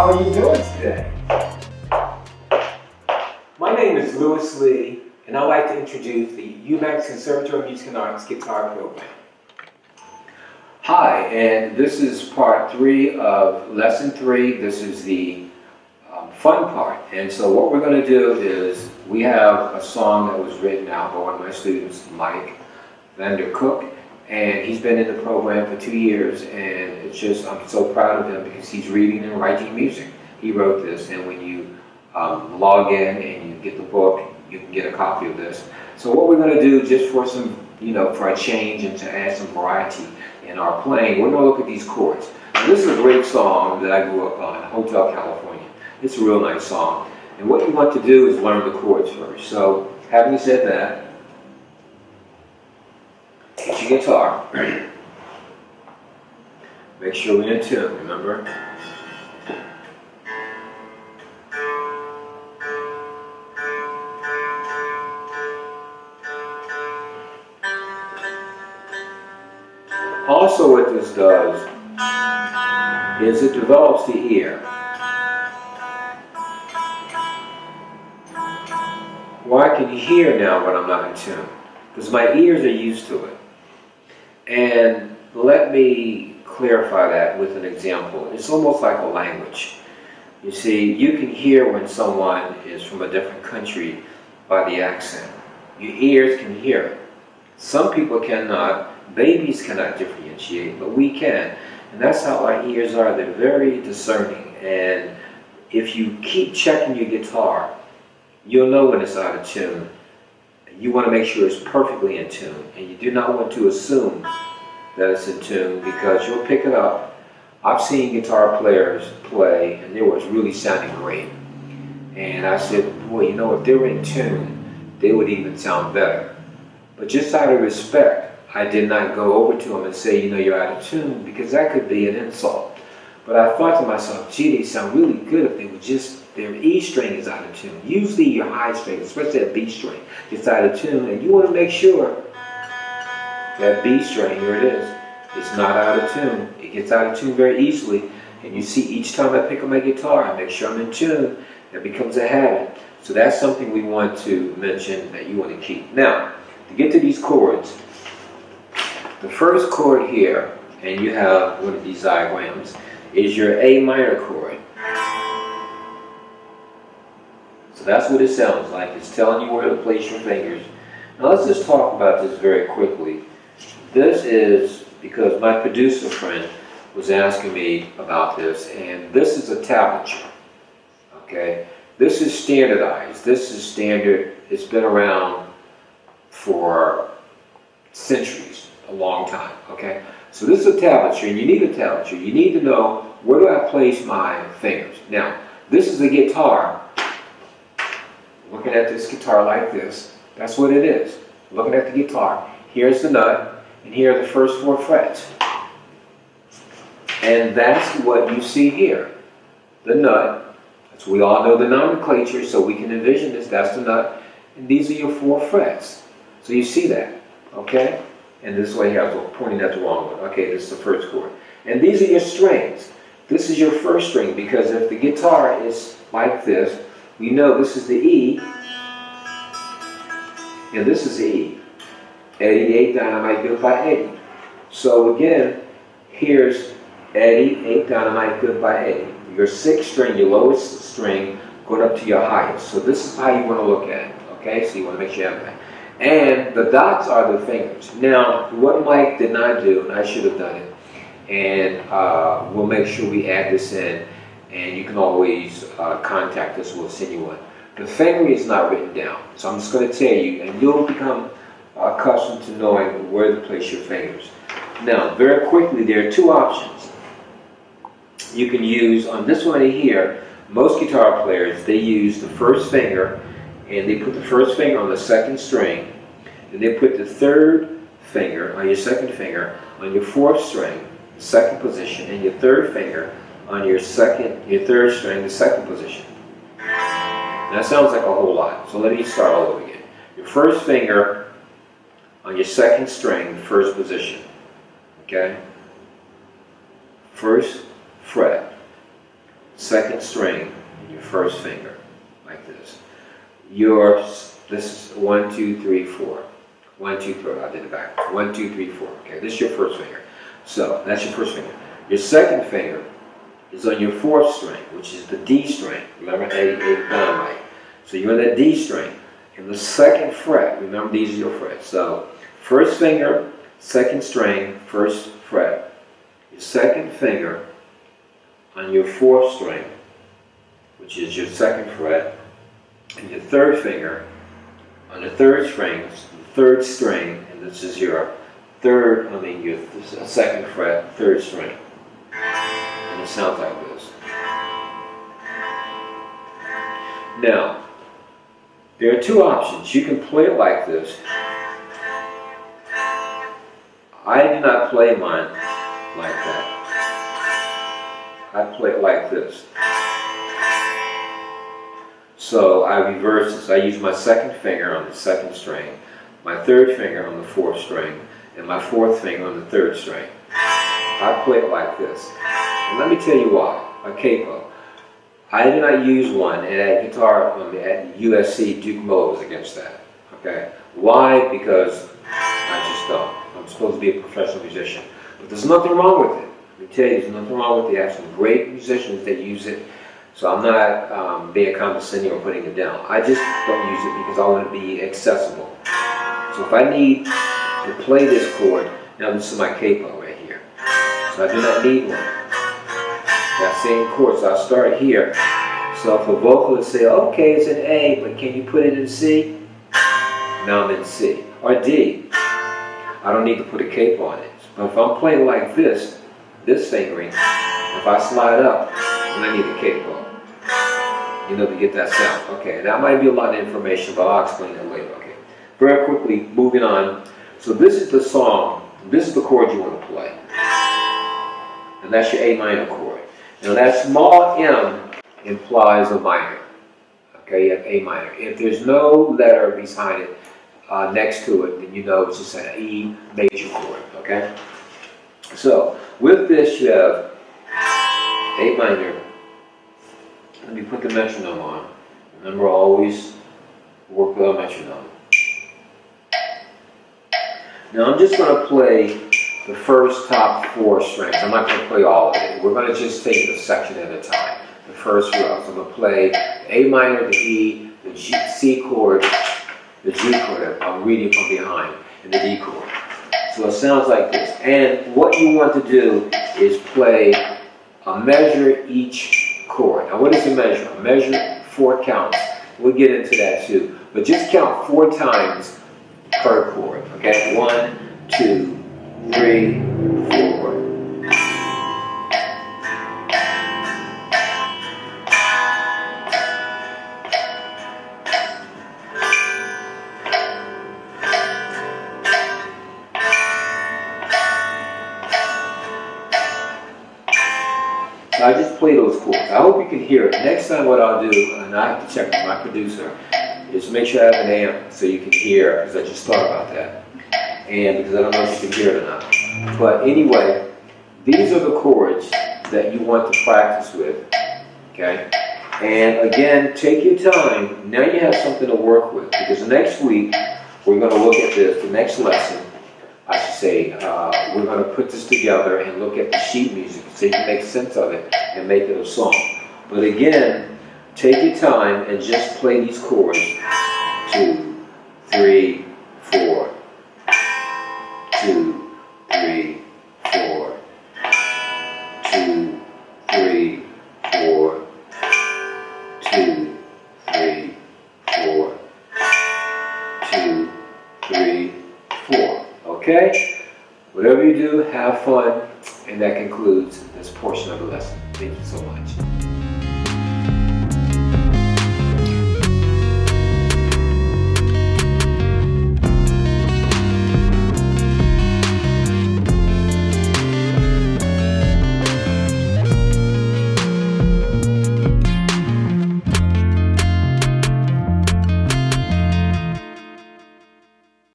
how are you doing today? My name is Louis Lee, and I'd like to introduce the Eubanks Conservatory of Music and Arts Guitar Program. Hi, and this is part 3 of lesson 3. This is the fun part. And so what we're going to do is we have a song that was written out by one of my students, Mike Vandercook, and he's been in the program for 2 years, and it's just, I'm so proud of him because he's reading and writing music. He wrote this, and when you log in and you get the book, you can get a copy of this. So what we're going to do, just for some, for a change and to add some variety in our playing, we're going to look at these chords. Now, this is a great song that I grew up on, Hotel California. It's a real nice song. And what you want to do is learn the chords first. So, having said that, get your guitar. Make sure we're in tune, remember? Also what this does is it develops the ear. Well, I can hear now when I'm not in tune, because my ears are used to it. And let me clarify that with an example. It's almost like a language. You see, you can hear when someone is from a different country by the accent. Your ears can hear it. Some people cannot. Babies cannot differentiate, but we can. And that's how our ears are. They're very discerning. And if you keep checking your guitar, you'll know when it's out of tune. You want to make sure it's perfectly in tune, and you do not want to assume that it's in tune, because you'll pick it up. I've seen guitar players play and they was really sounding great, and I said, boy, if they were in tune, they would even sound better. But just out of respect, I did not go over to them and say, you're out of tune, because that could be an insult. But I thought to myself, gee, they sound really good if they would just, their E string is out of tune. Usually your high string, especially that B string, is out of tune, and you want to make sure that B string, here it is, not out of tune. It gets out of tune very easily, and you see each time I pick up my guitar, I make sure I'm in tune. It becomes a habit. So that's something we want to mention that you want to keep. Now, to get to these chords, the first chord here, and you have one of these diagrams, is your A minor chord. So that's what it sounds like. It's telling you where to place your fingers. Now let's just talk about this very quickly. This is because my producer friend was asking me about this, and this is a tablature. Okay? This is standardized. This is standard. It's been around for centuries, a long time. Okay? So this is a tablature, and you need a tablature. You need to know, where do I place my fingers? Now, this is a guitar. Looking at this guitar like this, that's what it is. Looking at the guitar, here's the nut, and here are the first 4 frets. And that's what you see here. The nut, so we all know the nomenclature, so we can envision this, that's the nut, and these are your 4 frets. So you see that, okay? And this way here, I was pointing at the wrong one. Okay, this is the first chord. And these are your strings. This is your first string, because if the guitar is like this, we know this is the E, and this is the E. Eddie, 8 dynamite, goodbye Eddie. So again, here's Eddie, 8 dynamite, goodbye Eddie. Your 6th string, your lowest string, going up to your highest. So this is how you want to look at it, okay? So you want to make sure you have that. And the dots are the fingers. Now, what Mike did not do, and I should have done it, and we'll make sure we add this in, and you can always contact us, we'll send you one. The fingering is not written down, so I'm just going to tell you, and you'll become accustomed to knowing where to place your fingers. Now, very quickly, there are 2 options. You can use, on this one here, most guitar players, they use the first finger, and they put the first finger on the 2nd string, and they put the 3rd finger on your 2nd finger on your 4th string, 2nd position, and your 3rd finger on your 3rd string, the 2nd position. That sounds like a whole lot, so let me start all over again. Your first finger on your 2nd string, the 1st position, okay? 1st fret. second string, and your first finger, like this. This is 1, 2, 3, 4. 1, 2, 3, I did it backwards. 1, 2, 3, 4. Okay, this is your first finger. So, that's your first finger. Your second finger is on your fourth string, which is the D string. Remember, A down right. So you're on that D string. In the second fret, remember these are your frets. So, first finger, second string, first fret. Your second finger on your fourth string, which is your second fret, and your third finger on the third string, and this is your your second fret, third string. And it sounds like this. Now, there are two options. You can play it like this. I do not play mine like that. I play it like this. So I reverse this. I use my second finger on the second string, my third finger on the fourth string, and my fourth finger on the third string. I play it like this. And let me tell you why. A capo. I did not use one, and at guitar at USC, Duke Miller was against that. Okay? Why? Because I just don't. I'm supposed to be a professional musician. But there's nothing wrong with it. Let me tell you, there's nothing wrong with it. I have some great musicians that use it. So I'm not being condescending or putting it down. I just don't use it because I want to be accessible. So if I need to play this chord, now this is my capo right here. So I do not need one. That same chord, so I start here. So if a vocalist say, okay, it's an A, but can you put it in C? Now I'm in C. Or D. I don't need to put a capo on it. But if I'm playing like this fingering, if I slide up, then I need a capo. You know, to get that sound. Okay, that might be a lot of information, but I'll explain that later. Okay. Very quickly, moving on. So this is the song, this is the chord you want to play. And that's your A minor chord. Now that small M implies a minor. Okay, you have A minor. If there's no letter behind it, next to it, then you know it's just an E major chord. Okay? So, with this you have A minor. Let me put the metronome on. Remember, always work with a metronome. Now I'm just going to play the first top 4 strings. I'm not going to play all of it. We're going to just take it a section at a time. The first row. So I'm going to play A minor, the E, the G, C chord, the G chord. I'm reading from behind, and the D chord. So it sounds like this. And what you want to do is play a measure each chord. Now what is a measure? A measure 4 counts. We'll get into that too. But just count 4 times per chord. Okay? 1, 2, 3, 4. I just play those chords. I hope you can hear it. Next time what I'll do, and I have to check with my producer, is make sure I have an amp so you can hear, because I just thought about that. And because I don't know if you can hear it or not. But anyway, these are the chords that you want to practice with. Okay? And again, take your time. Now you have something to work with. Because next week, we're going to look at this, the next lesson, I should say, we're going to put this together and look at the sheet music so you can make sense of it and make it a song. But again, take your time and just play these chords. 2, 3, 4. 2, 3, 4. 2, 3, 4. 2, 3, 4. 2, 3, 4. Okay? Whatever you do, have fun. And that concludes this portion of the lesson. Thank you so much.